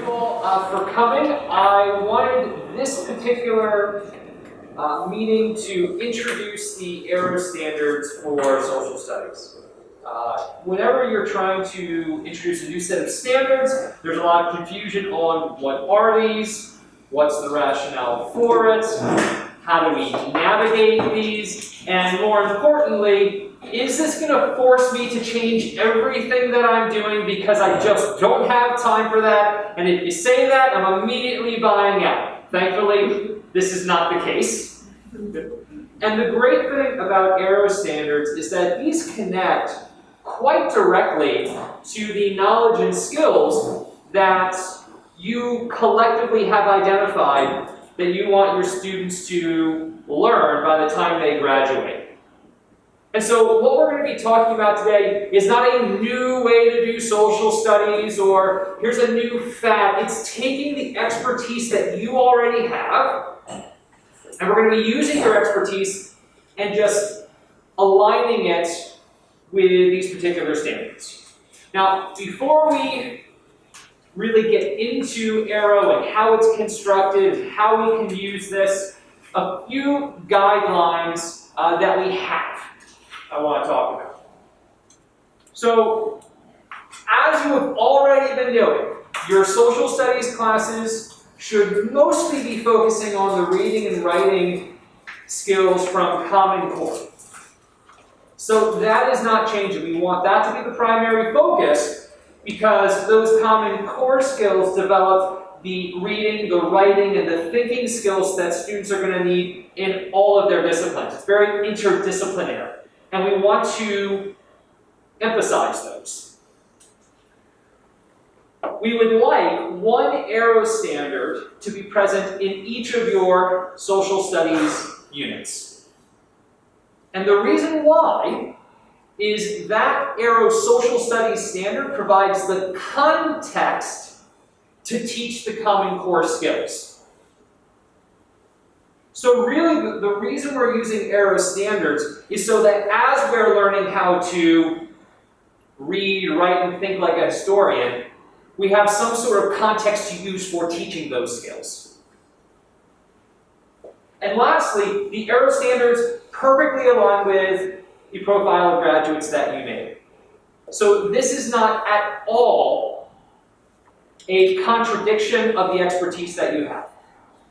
you all for coming. I wanted this particular meeting to introduce the AERO Standards for social studies. Whenever you're trying to introduce a new set of standards, there's a lot of confusion on what are these, what's the rationale for it, how do we navigate these, and more importantly, is this going to force me to change everything that I'm doing because I just don't have time for that? And if you say that, I'm immediately buying out. Thankfully, this is not the case. And the great thing about AERO Standards is that these connect quite directly to the knowledge and skills that you collectively have identified that you want your students to learn by the time they graduate. And so what we're going to be talking about today is not a new way to do social studies or here's a new fad. It's taking the expertise that you already have, and we're going to be using your expertise and just aligning it with these particular standards. Now, before we really get into AERO and how it's constructed, how we can use this, a few guidelines that we have I want to talk about. So, as you have already been doing, your social studies classes should mostly be focusing on the reading and writing skills from Common Core. So that is not changing. We want that to be the primary focus because those Common Core skills develop the reading, the writing, and the thinking skills that students are going to need in all of their disciplines. It's very interdisciplinary. And we want to emphasize those. We would like one AERO standard to be present in each of your social studies units. And the reason why is that AERO social studies standard provides the context to teach the Common Core skills. So really, the reason we're using AERO standards is so that as we're learning how to read, write, and think like a historian, we have some sort of context to use for teaching those skills. And lastly, the AERO standards perfectly align with the profile of graduates that you made. So this is not at all a contradiction of the expertise that you have.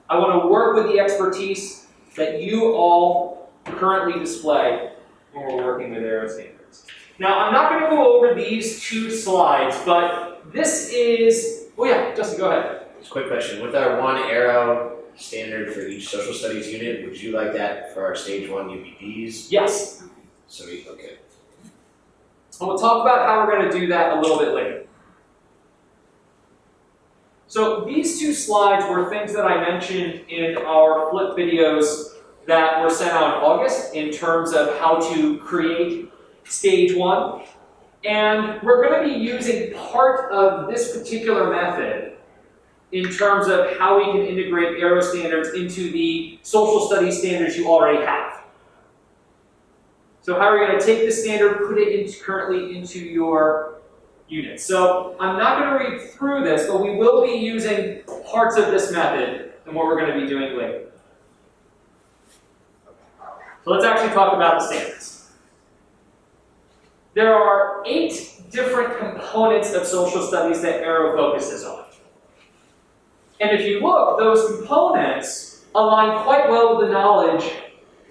I want to work with the expertise that you all currently display when we're working with AERO Standards. Now, I'm not going to go over these two slides, but this is... Oh yeah, Justin, go ahead. Just a quick question. With our one AERO standard for each social studies unit, would you like that for our stage 1 UPDs? Yes. Okay. And we'll talk about how we're going to do that a little bit later. So these two slides were things that I mentioned in our flip videos that were sent out in August in terms of how to create stage 1. And we're going to be using part of this particular method in terms of how we can integrate AERO standards into the social studies standards you already have. So how are you going to take the standard, put it currently into your unit. So I'm not going to read through this, but we will be using parts of this method and what we're going to be doing later. So let's actually talk about the standards. There are 8 different components of social studies that AERO focuses on. And if you look, those components align quite well with the knowledge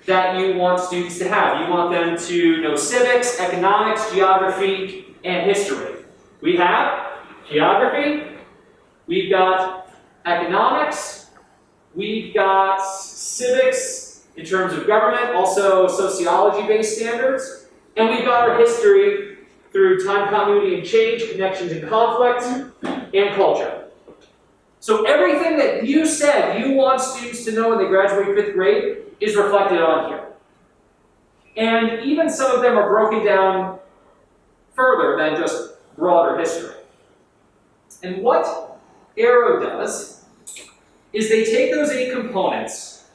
that you want students to have. You want them to know civics, economics, geography, and history. We have geography, we've got economics, we've got civics in terms of government, also sociology-based standards, and we've got our history through time, continuity, and change, connections and conflict, and culture. So everything that you said you want students to know when they graduate 5th grade is reflected on here. And even some of them are broken down further than just broader history. And what AERO does is they take those 8 components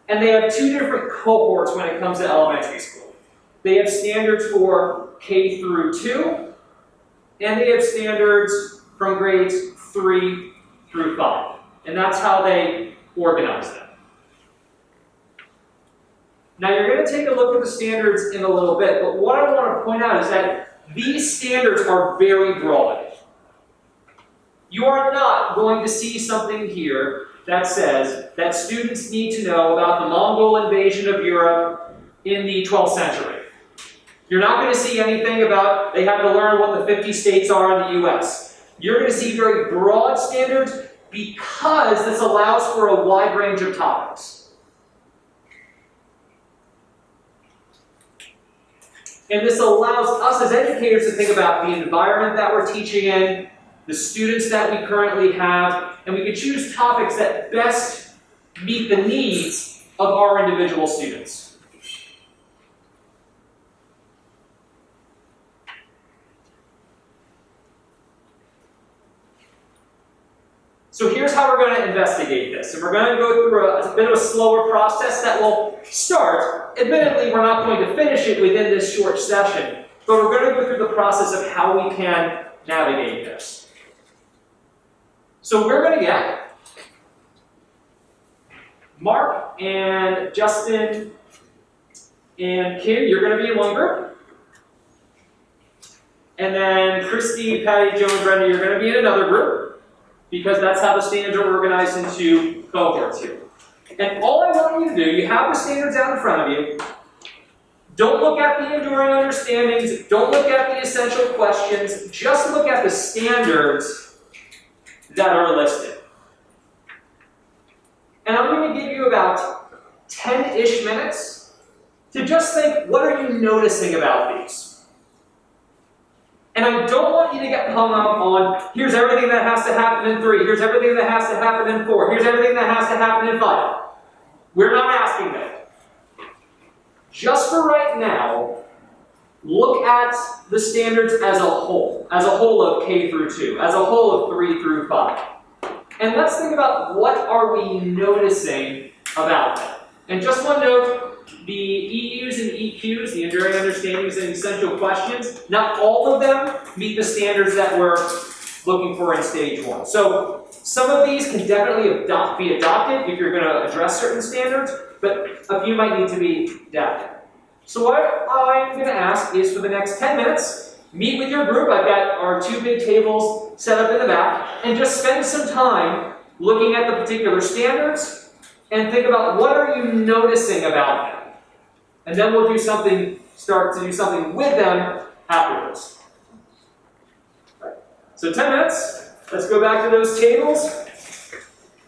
and they have 2 different cohorts when it comes to elementary school. They have standards for K through 2, and they have standards from grades 3 through 5. And that's how they organize them. Now you're going to take a look at the standards in a little bit, but what I want to point out is that these standards are very broad. You are not going to see something here that says that students need to know about the Mongol invasion of Europe in the 12th century. You're not going to see anything about they have to learn what the 50 states are in the US. You're going to see very broad standards because this allows for a wide range of topics. And this allows us as educators to think about the environment that we're teaching in, the students that we currently have, and we can choose topics that best meet the needs of our individual students. So here's how we're going to investigate this. And we're going to go through a bit of a slower process that will start. Admittedly, we're not going to finish it within this short session, but we're going to go through the process of how we can navigate this. So we're going to get Mark and Justin and Kim, you're going to be in one group. And then Christy, Patty, Joe, and Brenda, you're going to be in another group, because that's how the standards are organized into cohorts here. And all I want you to do, you have the standards out in front of you. Don't look at the enduring understandings, don't look at the essential questions, just look at the standards that are listed. And I'm going to give you about 10-ish minutes to just think, what are you noticing about these? And I don't want you to get hung up on, here's everything that has to happen in 3, here's everything that has to happen in 4, here's everything that has to happen in 5. We're not asking that. Just for right now, look at the standards as a whole of K through 2, as a whole of 3 through 5. And let's think about what are we noticing about them. And just one note, the EUs and EQs, the enduring understandings and essential questions, not all of them meet the standards that we're looking for in stage 1. So some of these can definitely be adopted if you're going to address certain standards, but a few might need to be adapted. So what I'm going to ask is for the next 10 minutes, meet with your group. I've got our 2 big tables set up in the back, and just spend some time looking at the particular standards and think about what are you noticing about them. And then we'll start to do something with them afterwards. Right. So 10 minutes, let's go back to those tables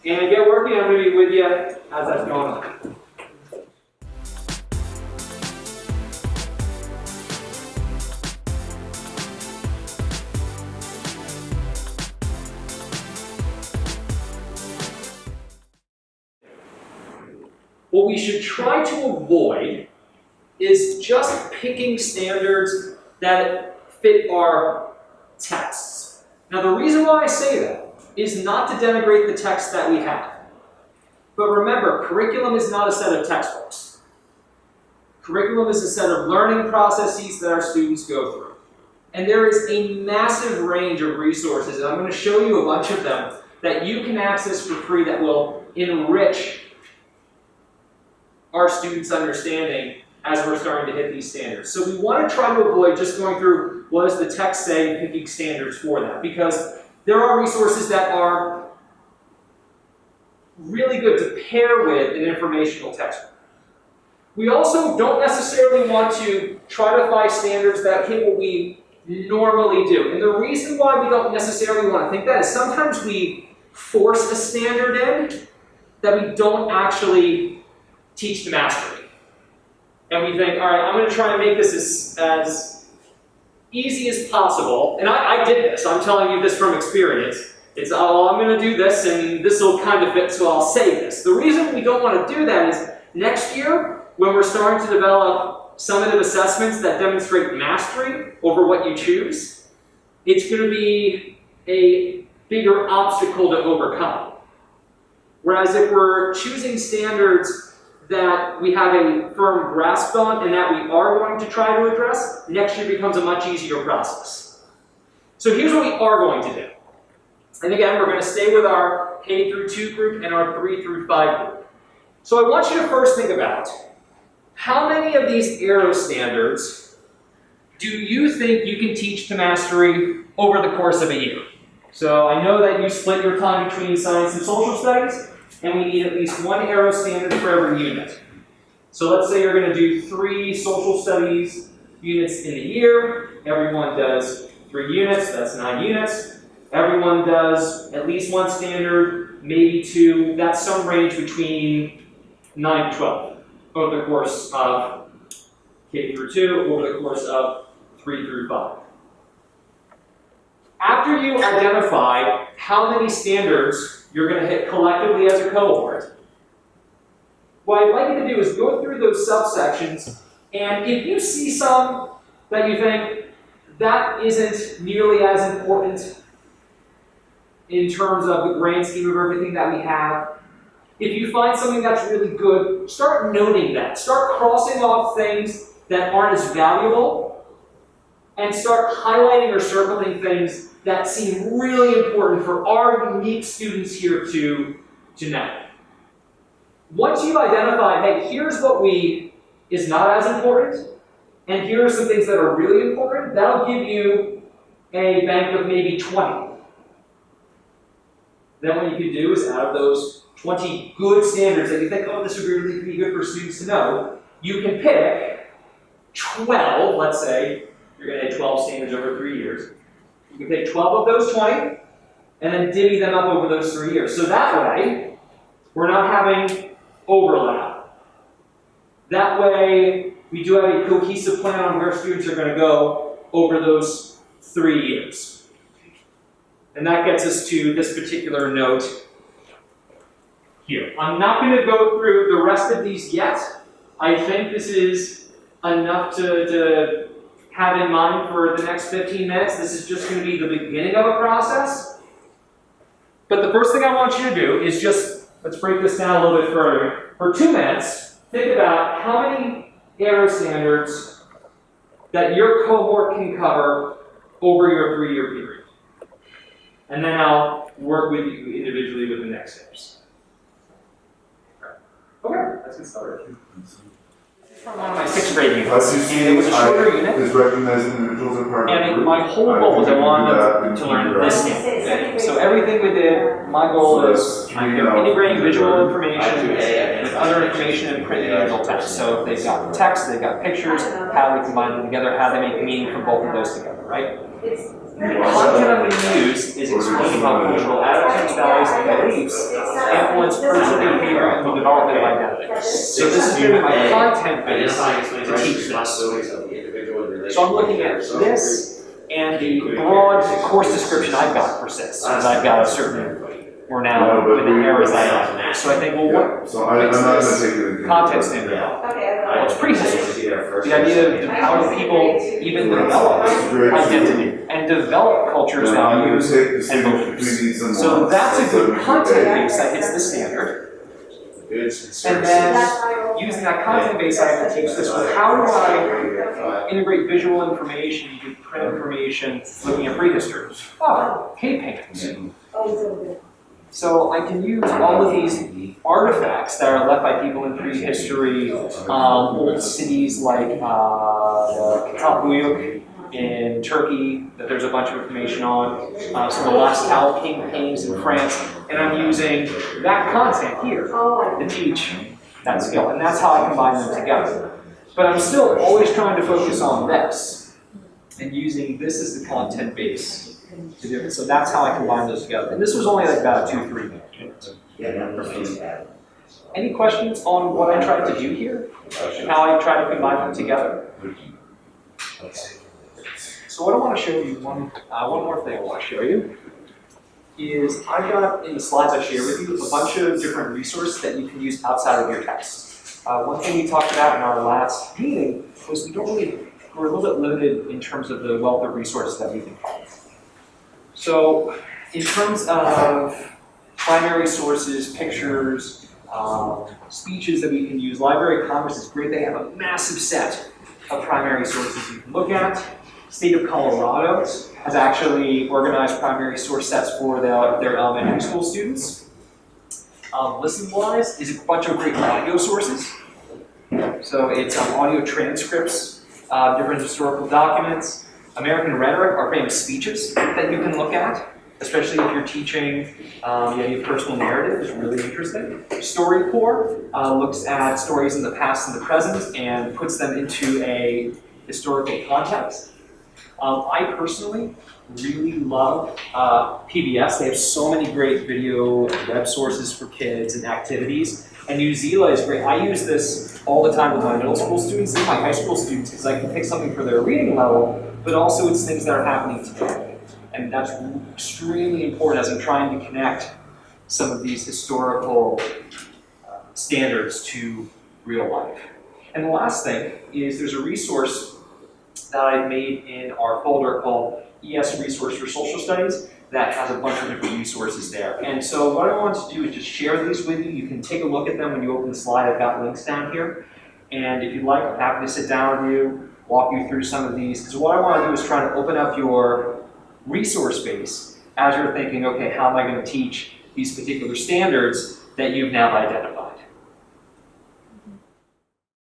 and get working. I'm going to be with you as that's going on. What we should try to avoid is just picking standards that fit our texts. Now, the reason why I say that is not to denigrate the text that we have. But remember, curriculum is not a set of textbooks. Curriculum is a set of learning processes that our students go through. And there is a massive range of resources, and I'm going to show you a bunch of them that you can access for free that will enrich our students' understanding as we're starting to hit these standards. So we want to try to avoid just going through what does the text say and picking standards for that, because there are resources that are really good to pair with an informational textbook. We also don't necessarily want to try to find standards that hit what we normally do. And the reason why we don't necessarily want to think that is sometimes we force a standard in that we don't actually teach to mastery. And we think, all right, I'm going to try and make this as easy as possible. And I did this. I'm telling you this from experience. It's, oh, I'm going to do this, and this will kind of fit, so I'll say this. The reason we don't want to do that is next year, when we're starting to develop summative assessments that demonstrate mastery over what you choose, it's going to be a bigger obstacle to overcome. Whereas if we're choosing standards that we have a firm grasp on and that we are going to try to address, next year becomes a much easier process. So here's what we are going to do. And again, we're going to stay with our K through 2 group and our 3 through 5 group. So I want you to first think about how many of these AERO standards do you think you can teach to mastery over the course of a year? So I know that you split your time between science and social studies, and we need at least one AERO standard for every unit. So let's say you're going to do 3 social studies units in a year. Everyone does 3 units, that's 9 units. Everyone does at least 1 standard, maybe 2. That's some range between 9 to 12 over the course of K through 2, over the course of 3 through 5. After you identify how many standards you're going to hit collectively as a cohort, what I'd like you to do is go through those subsections, and if you see some that you think that isn't nearly as important in terms of the grand scheme of everything that we have, if you find something that's really good, start noting that. Start crossing off things that aren't as valuable, and start highlighting or circling things that seem really important for our unique students here to know. Once you've identified, hey, here's what is not as important, and here are some things that are really important, that'll give you a bank of maybe 20. Then what you can do is out of those 20 good standards that you think, oh, this would really be good for students to know, you can pick 12, let's say, you're going to hit 12 standards over 3 years. You can pick 12 of those 20, and then divvy them up over those 3 years. So that way, we're not having overlap. That way, we do have a cohesive plan on where students are going to go over those 3 years. And that gets us to this particular note here. I'm not going to go through the rest of these yet. I think this is enough to have in mind for the next 15 minutes. This is just going to be the beginning of a process. But the first thing I want you to do is just, let's break this down a little bit further. For 2 minutes, think about how many AERO standards that your cohort can cover over your 3-year period. And then I'll work with you individually with the next steps. Okay, let's get started. From one of my 6th grade units, and it was a shorter unit. Is recognizing individuals and partners. And my whole goal was I wanted them to learn this standard. So everything we did, my goal is integrating visual information with other information in print and digital text. So if they've got text, they've got pictures, how we combine them together, how they make meaning from both of those together, right? The content I'm going to use is explaining how cultural attitudes, values, and beliefs influence personal behavior and the development of identity. So this is going to be my content base to teach this. So I'm looking at this and the broad course description I've got for 6, because I've got a certain, we're now in the areas I have. So I think, well, what makes this content standard? Well, it's prehistory. The idea of how people even develop identity and develop cultures, values, and beliefs. So that's a good content base that hits the standard. And then, using that content base, I have to teach this. Well, how do I integrate visual information with print information looking at prehistory? Oh, cave paintings. So I can use all of these artifacts that are left by people in prehistory, old cities like Kapuyuk in Turkey, that there's a bunch of information on, some of the last Lascaux paintings in France, and I'm using that content here to teach that skill, and that's how I combine them together. But I'm still always trying to focus on this, and using this as the content base to do it. So that's how I combine those together. And this was only like about 2-3 minutes. Any questions on what I tried to do here? And how I try to combine them together? So what I want to show you, one more thing I want to show you, is I've got in the slides I shared with you a bunch of different resources that you can use outside of your text. One thing we talked about in our last meeting was we're a little bit limited in terms of the wealth of resources that we can find. So in terms of primary sources, pictures, speeches that we can use, Library of Congress is great. They have a massive set of primary sources you can look at. State of Colorado has actually organized primary source sets for their elementary school students. Listen-wise is a bunch of great audio sources. So it's audio transcripts, different historical documents, American rhetoric, our famous speeches that you can look at, especially if you're teaching the idea of personal narrative is really interesting. StoryCorps looks at stories in the past and the present and puts them into a historical context. I personally really love PBS. They have so many great video and web sources for kids and activities. And Newsela is great. I use this all the time with my middle school students and my high school students because I can pick something for their reading level, but also it's things that are happening today. And that's extremely important as I'm trying to connect some of these historical standards to real life. And the last thing is there's a resource that I made in our folder called ES Resource for Social Studies that has a bunch of different resources there. And so what I want to do is just share these with you. You can take a look at them when you open the slide. I've got links down here. And if you'd like, I'm happy to sit down with you, walk you through some of these. Because what I want to do is try to open up your resource base as you're thinking, okay, how am I going to teach these particular standards that you've now identified?